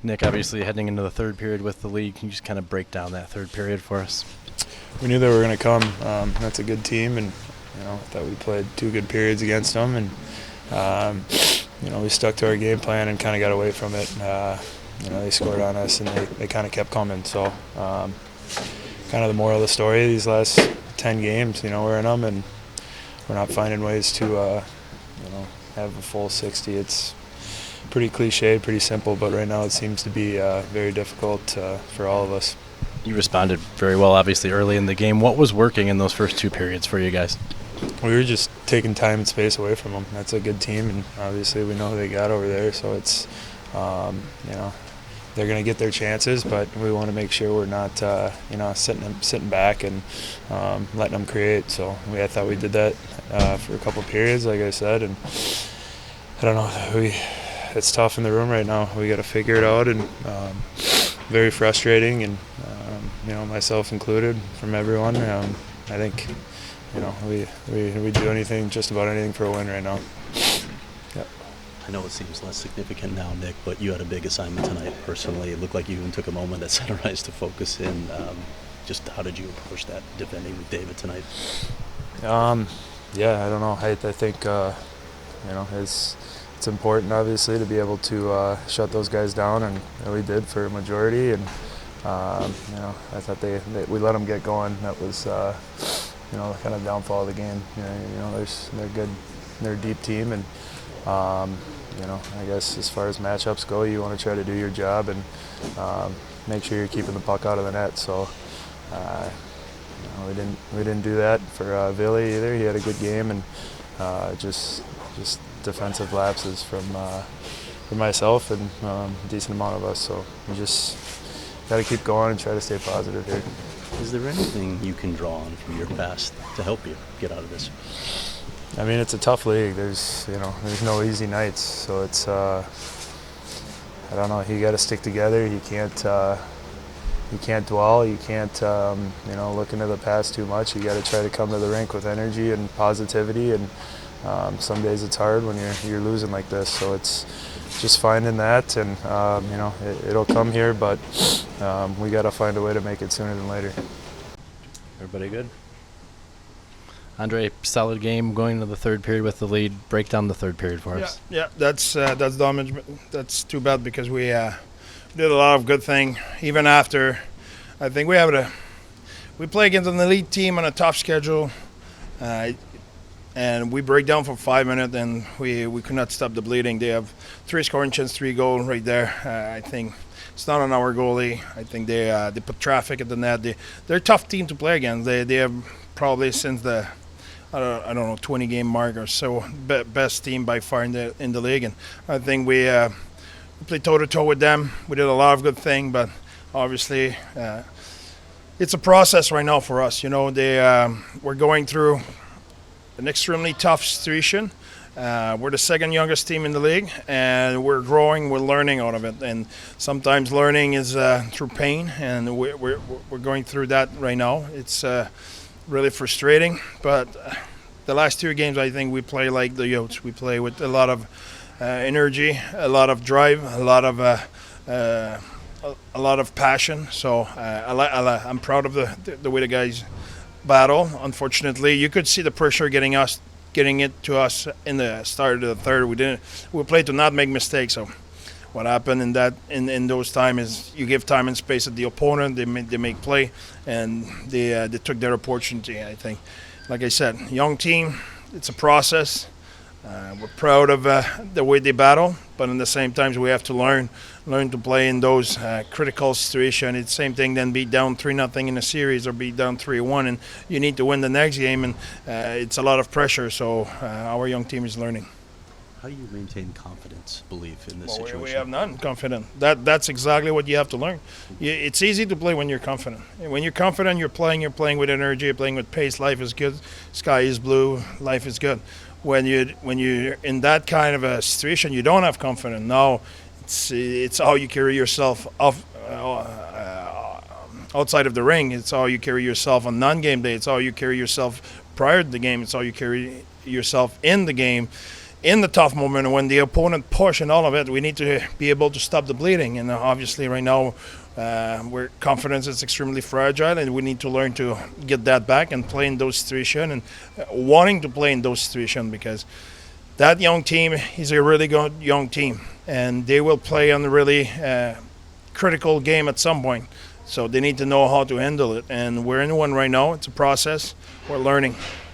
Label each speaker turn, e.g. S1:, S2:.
S1: Nick, obviously heading into the third period with the lead, can you just kind of break down that third period for us?
S2: We knew they were going to come. That's a good team, and thought we played 2 good periods against them, and we stuck to our game plan and kind of got away from it. They scored on us, and they kind of kept coming. So, kind of the moral of the story: these last 10 games, we're in them, and we're not finding ways to, have a full 60. It's pretty cliched, pretty simple, but right now it seems to be very difficult for all of us.
S1: You responded very well, obviously, early in the game. What was working in those first 2 periods for you guys?
S2: We were just taking time and space away from them. That's a good team, and obviously we know who they got over there, so it's, they're going to get their chances, but we want to make sure we're not, sitting back and letting them create. So I thought we did that for a couple of periods, like I said, and I don't know, it's tough in the room right now. We got to figure it out, and very frustrating, and myself included, from everyone. I think we do anything, just about anything, for a win right now. Yep.
S3: I know it seems less significant now, Nick, but you had a big assignment tonight personally. It looked like you even took a moment at center ice to focus in. Just how did you approach that defending with David tonight?
S2: Yeah, I don't know. I think it's important, obviously, to be able to shut those guys down, and we did for a majority. And I thought we let them get going. That was kind of downfall of the game. They're good. They're a deep team, and I guess as far as matchups go, you want to try to do your job and make sure you're keeping the puck out of the net. So we didn't do that for Billy either. He had a good game, and just defensive lapses from myself and a decent amount of us. So we just got to keep going and try to stay positive here.
S3: Is there anything you can draw on from your past to help you get out of this?
S2: I mean, it's a tough league. There's no easy nights. So it's I don't know. You got to stick together. You can't dwell. You can't look into the past too much. You got to try to come to the rink with energy and positivity. And some days it's hard when you're losing like this. So it's just finding that, and it'll come here, but we got to find a way to make it sooner than later.
S1: Everybody good? André, solid game going into the third period with the lead. Break down the third period for us.
S4: Yeah, that's damage. That's too bad, because we did a lot of good thing. Even after, I think we play against an elite team on a tough schedule, and we break down for 5 minutes, and we could not stop the bleeding. They have 3 scoring chances, 3 goals right there. I think it's not on our goalie. I think they put traffic at the net. They're a tough team to play against. They have probably since the I don't know 20-game mark or so best team by far in the league. And I think we played toe-to-toe with them. We did a lot of good things, but obviously it's a process right now for us. We're going through an extremely tough situation. We're the second youngest team in the league, and we're growing, we're learning out of it. And sometimes learning is through pain, and we're going through that right now. It's really frustrating, but the last 2 games, I think we play like the Coyotes. We play with a lot of energy, a lot of drive, a lot of passion. So I'm proud of the way the guys battle. Unfortunately, you could see the pressure getting it to us in the start of the third. We played to not make mistakes. So what happened in those times is you give time and space at the opponent. They make play, and they took their opportunity. I think, like I said, young team. It's a process. We're proud of the way they battle, but at the same time, we have to learn to play in those critical situations. It's the same thing than be down 3-0 in a series or be down 3-1, and you need to win the next game, and it's a lot of pressure. So our young team is learning.
S3: How do you maintain confidence, belief in this situation?
S4: We have none. Confident. That's exactly what you have to learn. It's easy to play when you're confident. When you're confident, you're playing with energy, you're playing with pace. Life is good. Sky is blue. Life is good. When you're in that kind of a situation, you don't have confidence. Now, it's how you carry yourself outside of the ring. It's how you carry yourself on non-game day. It's how you carry yourself prior to the game. It's how you carry yourself in the game. in the tough moment when the opponent push and all of it, we need to be able to stop the bleeding. And obviously, right now, where confidence is extremely fragile, and we need to learn to get that back and play in those situations and wanting to play in those situations, because that young team is a really good young team, and they will play on a really critical game at some point. So they need to know how to handle it, and we're in one right now. It's a process. We're learning.